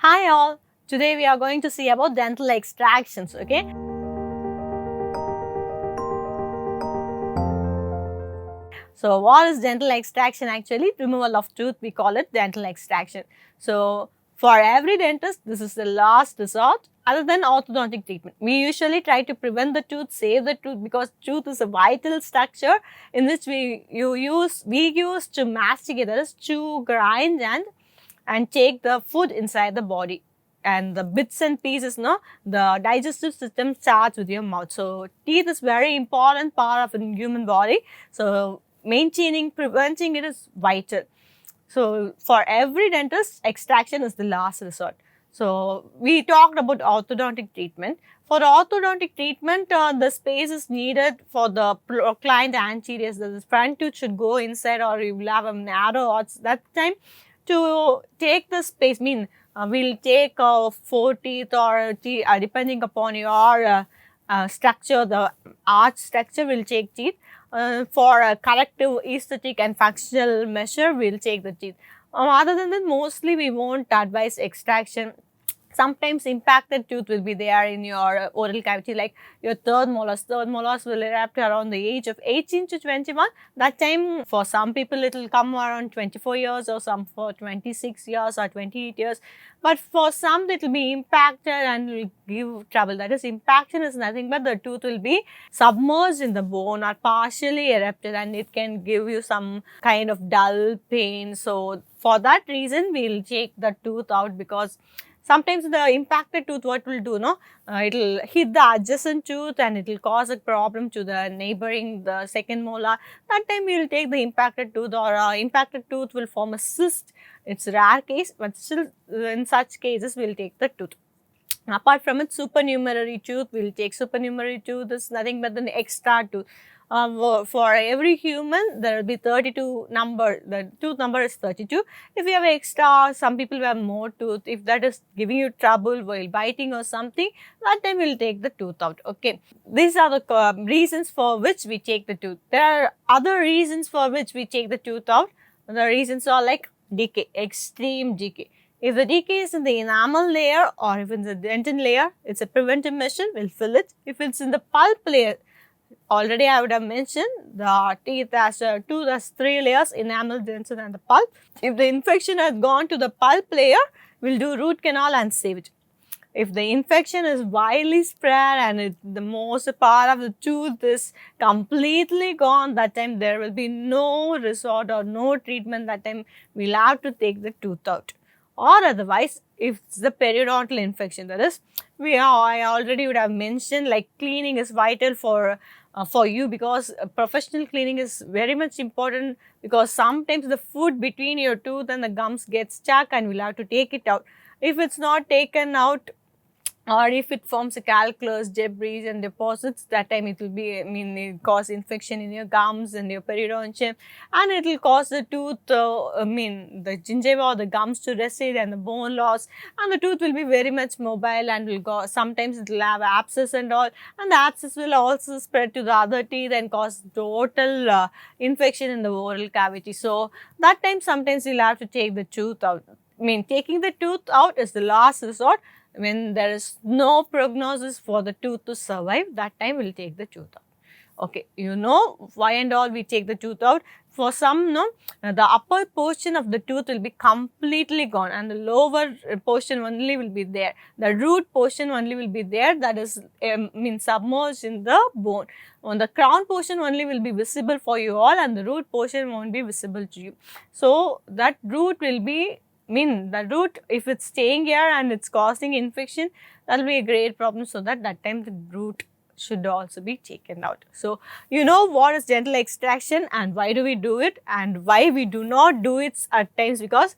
Hi all, today we are going to see about dental extractions, okay? So what is dental extraction actually? Removal of tooth, we call it dental extraction. So for every dentist, this is the last resort other than orthodontic treatment. We usually try to prevent the tooth, save the tooth because tooth is a vital structure in which we use to masticate, that is chew, grind and take the food inside the body. And the bits and pieces, the digestive system starts with your mouth. So teeth is very important part of a human body. So preventing it is vital. So for every dentist, extraction is the last resort. So we talked about orthodontic treatment. For orthodontic treatment, the space is needed for the proclined anteriors. The front tooth should go inside, or you will have a narrow odds that time. To take the space, we'll take 4 teeth or depending upon your structure, the arch structure will take teeth. For a corrective aesthetic and functional measure, we'll take the teeth. Other than that, mostly we won't advise extraction. Sometimes impacted tooth will be there in your oral cavity, like your third molars. Third molars will erupt around the age of 18 to 21. That time, for some people, it will come around 24 years or some for 26 years or 28 years. But for some, it will be impacted and will give trouble. That is, impaction is nothing but the tooth will be submerged in the bone or partially erupted, and it can give you some kind of dull pain. So, for that reason, we'll take the tooth out, because sometimes the impacted tooth, what will do, it will hit the adjacent tooth and it will cause a problem to the neighboring, the second molar. That time we will take the impacted tooth, or impacted tooth will form a cyst. It's a rare case, but still in such cases we will take the tooth. Apart from it, supernumerary tooth, we'll take supernumerary tooth is nothing but an extra tooth. For every human, there will be 32 number, the tooth number is 32. If you have extra, some people have more tooth, if that is giving you trouble while biting or something, that time we'll take the tooth out, okay. These are the reasons for which we take the tooth. There are other reasons for which we take the tooth out. The reasons are like decay, extreme decay. If the decay is in the enamel layer or if it's in the dentin layer, it's a preventive measure, we'll fill it. If it's in the pulp layer, already I would have mentioned the tooth has 3 layers, enamel, dentin and the pulp. If the infection has gone to the pulp layer, we'll do root canal and save it. If the infection is widely spread and the most part of the tooth is completely gone, that time there will be no resort or no treatment. That time we'll have to take the tooth out. Or otherwise, if it's the periodontal infection, that is, I already would have mentioned, like cleaning is vital for you, because professional cleaning is very much important, because sometimes the food between your tooth and the gums gets stuck and we'll have to take it out. If it's not taken out, or if it forms a calculus, debris and deposits, that time it will be, it cause infection in your gums and your periodontium, and it will cause the tooth, the gingiva or the gums to recede and the bone loss, and the tooth will be very much mobile and will go, sometimes it will have abscess and all, and the abscess will also spread to the other teeth and cause total infection in the oral cavity. So, that time sometimes you'll have to take the tooth out. Taking the tooth out is the last resort. When there is no prognosis for the tooth to survive, that time we'll take the tooth out. Okay, you know why and all we take the tooth out. For some, the upper portion of the tooth will be completely gone and the lower portion only will be there. The root portion only will be there, that is submerged in the bone. On the crown portion only will be visible for you all, and the root portion won't be visible to you. So, that root will be, the root, if it's staying here and it's causing infection, that will be a great problem. So that time the root should also be taken out. So, you know what is dental extraction and why do we do it, and why we do not do it at times, because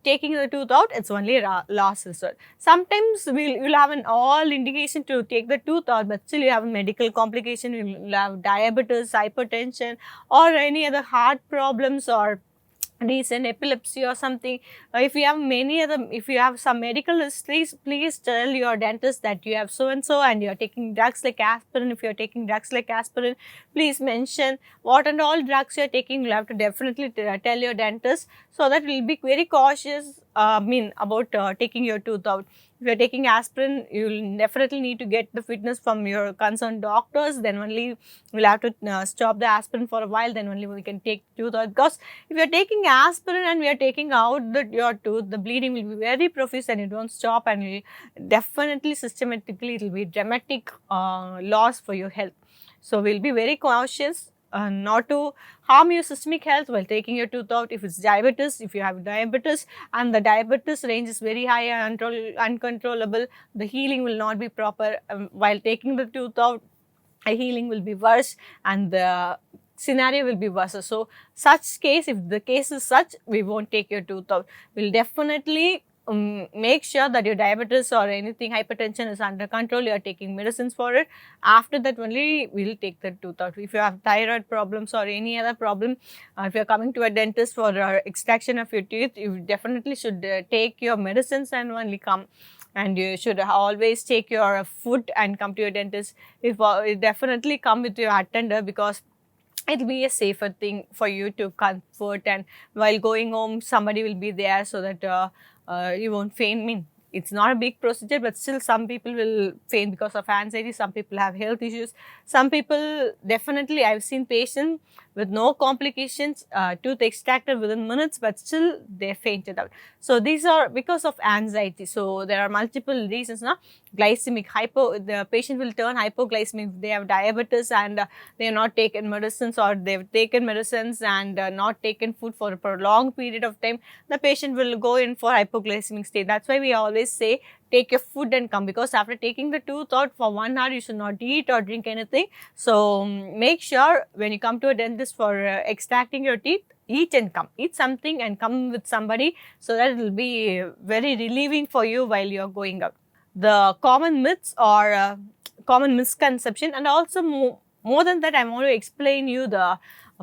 taking the tooth out, it's only a last resort. Sometimes you'll have an all indication to take the tooth out, but still you have a medical complication, you'll have diabetes, hypertension, or any other heart problems, or recent epilepsy or something. If you have some medical histories, please tell your dentist that you have so and so and you are taking drugs like aspirin. If you are taking drugs like aspirin, please mention what and all drugs you are taking. You have to definitely tell your dentist, so that we will be very cautious about taking your tooth out. If you're taking aspirin, you'll definitely need to get the fitness from your concerned doctors. Then only we'll have to stop the aspirin for a while. Then only we can take tooth out. Because if you're taking aspirin and we are taking out your tooth, the bleeding will be very profuse and it won't stop, and definitely systematically it will be dramatic loss for your health. So we'll be very cautious not to harm your systemic health while taking your tooth out. If it's diabetes, if you have diabetes and the diabetes range is very high and uncontrollable, the healing will not be proper. While taking the tooth out, the healing will be worse and the scenario will be worse. So such case, if the case is such, we won't take your tooth out. We'll definitely make sure that your diabetes or anything, hypertension is under control, you are taking medicines for it. After that only we will take the tooth out. If you have thyroid problems or any other problem, if you are coming to a dentist for extraction of your teeth, you definitely should take your medicines and only come. And you should always take your food and come to your dentist. If definitely come with your attender, because it will be a safer thing for you to comfort, and while going home somebody will be there so that you won't faint. It's not a big procedure, but still some people will faint because of anxiety. Some people have health issues. Some people, definitely I've seen patients with no complications, tooth extracted within minutes, but still they fainted out. So these are because of anxiety. So there are multiple reasons. The patient will turn hypoglycemic if they have diabetes and they have not taken medicines, or they've taken medicines and not taken food for a prolonged period of time. The patient will go in for hypoglycemic state. That's why we always say take your food and come, because after taking the tooth out for 1 hour, you should not eat or drink anything. So make sure when you come to a dentist for extracting your teeth, eat and come. Eat something and come with somebody, so that it will be very relieving for you while you are going out. The common myths or common misconception, and also more than that, I want to explain you the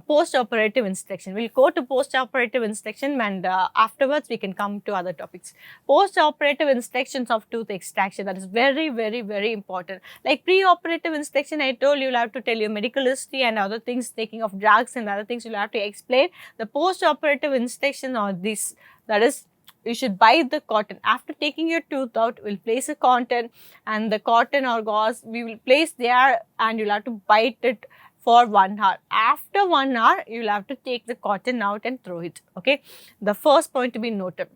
post-operative inspection. We'll go to post-operative inspection, and afterwards we can come to other topics. Post-operative inspections of tooth extraction, that is very, very, very important. Like pre-operative inspection, I told you, you'll have to tell your medical history and other things, taking of drugs and other things you'll have to explain. The post-operative inspection or this, that is, you should bite the cotton. After taking your tooth out, we'll place a cotton, and the cotton or gauze we will place there, and you'll have to bite it for 1 hour. After 1 hour, you'll have to take the cotton out and throw it. Okay. The first point to be noted: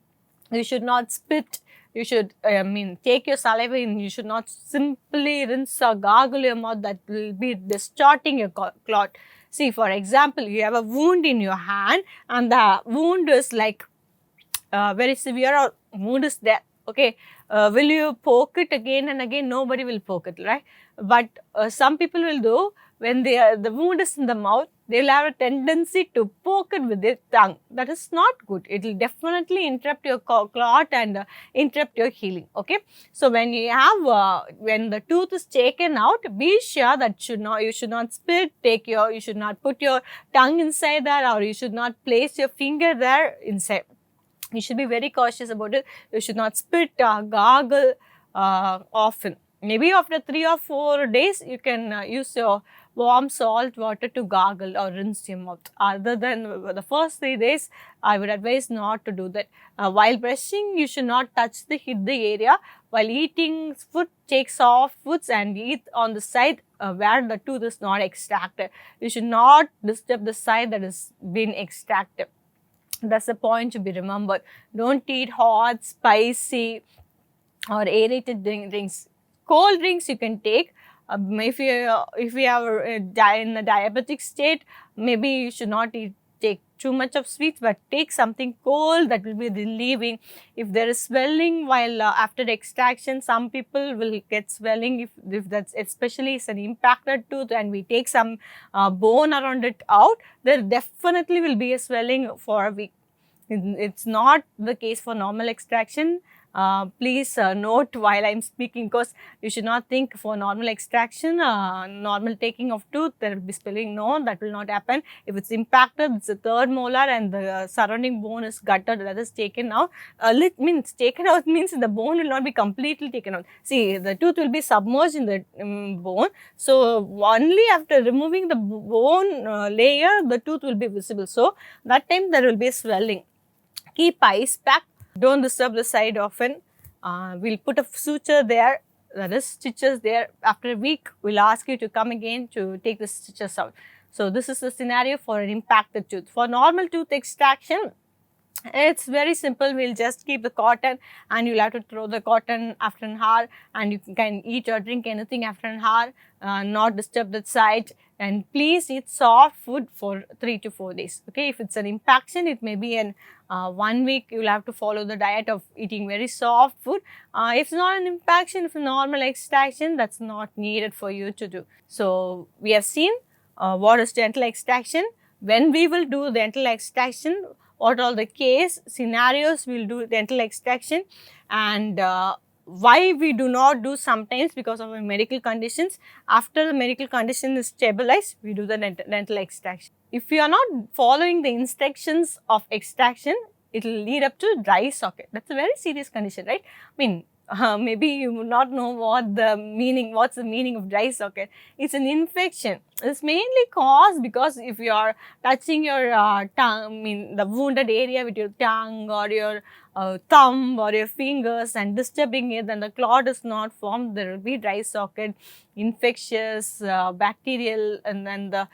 you should not spit. You should, take your saliva in. You should not simply rinse or gargle your mouth. That will be distorting your clot. See, for example, you have a wound in your hand, and the wound is like very severe, or wound is there. Okay. Will you poke it again and again? Nobody will poke it, right? But some people will do. When the wound is in the mouth, they will have a tendency to poke it with their tongue. That is not good. It will definitely interrupt your clot and interrupt your healing. Okay. So when you have when the tooth is taken out, be sure that you should not spit. You should not put your tongue inside there, or you should not place your finger there inside. You should be very cautious about it. You should not spit, gargle often. Maybe after 3 or 4 days, you can use your warm salt water to gargle or rinse your mouth. Other than the first 3 days, I would advise not to do that. While brushing, you should not hit the area. While eating food, take soft foods and eat on the side where the tooth is not extracted. You should not disturb the side that is been extracted. That's the point to be remembered. Don't eat hot, spicy or aerated drinks. Cold drinks you can take. If you are in a diabetic state, maybe you should not take too much of sweets, but take something cold that will be relieving. If there is swelling while after extraction, some people will get swelling if that's especially it's an impacted tooth and we take some bone around it out, there definitely will be a swelling for a week. It's not the case for normal extraction. Please note while I am speaking, because you should not think for normal extraction, normal taking of tooth, there will be swelling. No, that will not happen. If it's impacted, it's a third molar and the surrounding bone is gutted, that is taken out. Taken out means the bone will not be completely taken out. See, the tooth will be submerged in the bone. So, only after removing the bone layer, the tooth will be visible. So, that time there will be swelling. Keep ice pack. Don't disturb the side often. We'll put a suture there, that is stitches there. After a week, we'll ask you to come again to take the stitches out. So this is the scenario for an impacted tooth. For normal tooth extraction, it's very simple. We'll just keep the cotton, and you'll have to throw the cotton after an hour, and you can eat or drink anything after an hour, not disturb the site. And please eat soft food for 3 to 4 days. Okay, if it's an impaction, it may be an 1 week. You'll have to follow the diet of eating very soft food. If it's not an impaction, if it's a normal extraction, that's not needed for you to do. So we have seen what is dental extraction. When we will do dental extraction, what are the case scenarios we'll do dental extraction, and why we do not do sometimes because of our medical conditions. After the medical condition is stabilized, we do the dental extraction. If you are not following the instructions of extraction, it will lead up to dry socket. That's a very serious condition, right? I mean, maybe you would not know what's the meaning of dry socket. It's an infection. It's mainly caused because if you are touching your tongue, the wounded area with your tongue or your thumb or your fingers and disturbing it, then the clot is not formed. There will be dry socket, infectious, bacterial, and then the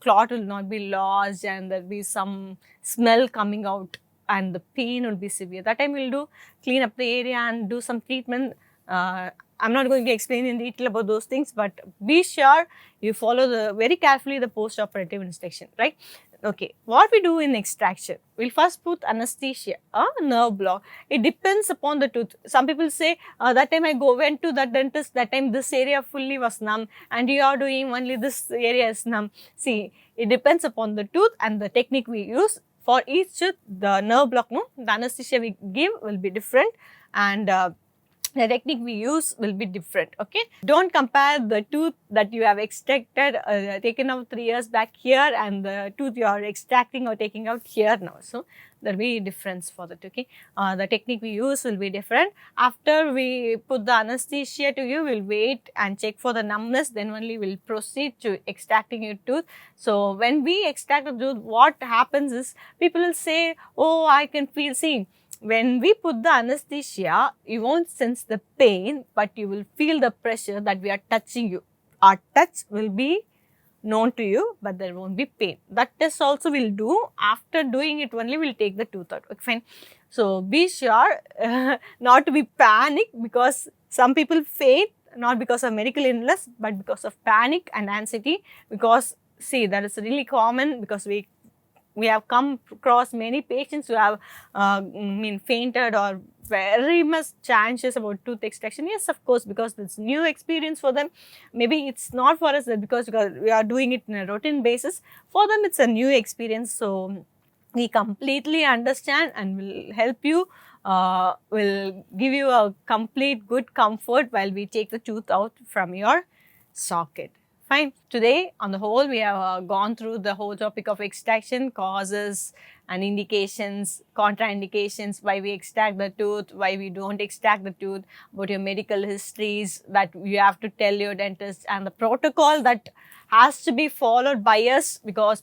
clot will not be lodged, and there will be some smell coming out, and the pain will be severe. That time we'll clean up the area and do some treatment. I'm not going to explain in detail about those things, but be sure you follow very carefully the post-operative instruction, right? Okay, what we do in extraction, we'll first put anesthesia, nerve block. It depends upon the tooth. Some people say, that time I went to the dentist, that time this area fully was numb, and you are doing only this area is numb. See, it depends upon the tooth and the technique we use. For each tooth, the nerve block, the anesthesia we give will be different, and the technique we use will be different. Okay, don't compare the tooth that you have extracted, taken out 3 years back here, and the tooth you are extracting or taking out here now. So there will be difference for that. Okay, the technique we use will be different. After we put the anesthesia to you, we'll wait and check for the numbness. Then only we'll proceed to extracting your tooth. So when we extract the tooth, what happens is people will say, "Oh, I can feel." See, when we put the anesthesia, you won't sense the pain, but you will feel the pressure that we are touching you. Our touch will be known to you, but there won't be pain. That test also we'll do. After doing it only, we'll take the tooth out. Okay, fine. So be sure not to be panic, because some people faint not because of medical illness, but because of panic and anxiety. Because see, that is really common, because we have come across many patients who have fainted or very much anxious about tooth extraction. Yes, of course, because it's new experience for them. Maybe it's not for us because we are doing it in a routine basis. For them, it's a new experience. So we completely understand and will help you, will give you a complete good comfort while we take the tooth out from your socket. Fine. Today, on the whole, we have gone through the whole topic of extraction, causes and indications, contraindications, why we extract the tooth, why we don't extract the tooth, about your medical histories that you have to tell your dentist, and the protocol that has to be followed by us, because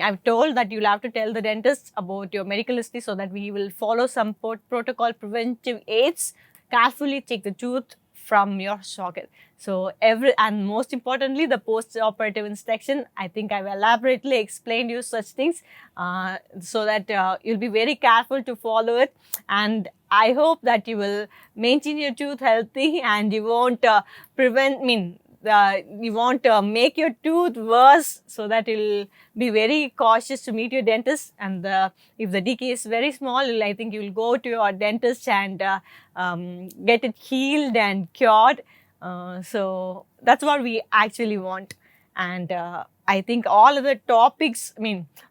I've told that you'll have to tell the dentist about your medical history so that we will follow some protocol preventive aids, carefully take the tooth from your socket. So and most importantly, the post-operative inspection, I think I've elaborately explained you such things so that you'll be very careful to follow it. And I hope that you will maintain your tooth healthy and you won't you won't make your tooth worse, so that you'll be very cautious to meet your dentist. And if the decay is very small, I think you'll go to your dentist and get it healed and cured. So that's what we actually want. And I think all other topics,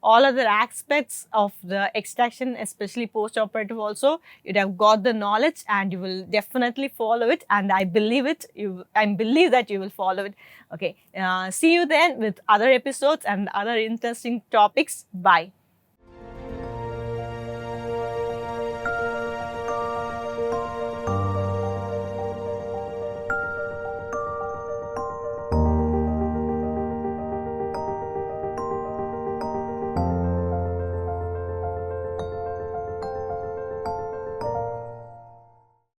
all other aspects of the extraction, especially post-operative also, you'd have got the knowledge and you will definitely follow it. And I believe that you will follow it. Okay. See you then with other episodes and other interesting topics. Bye.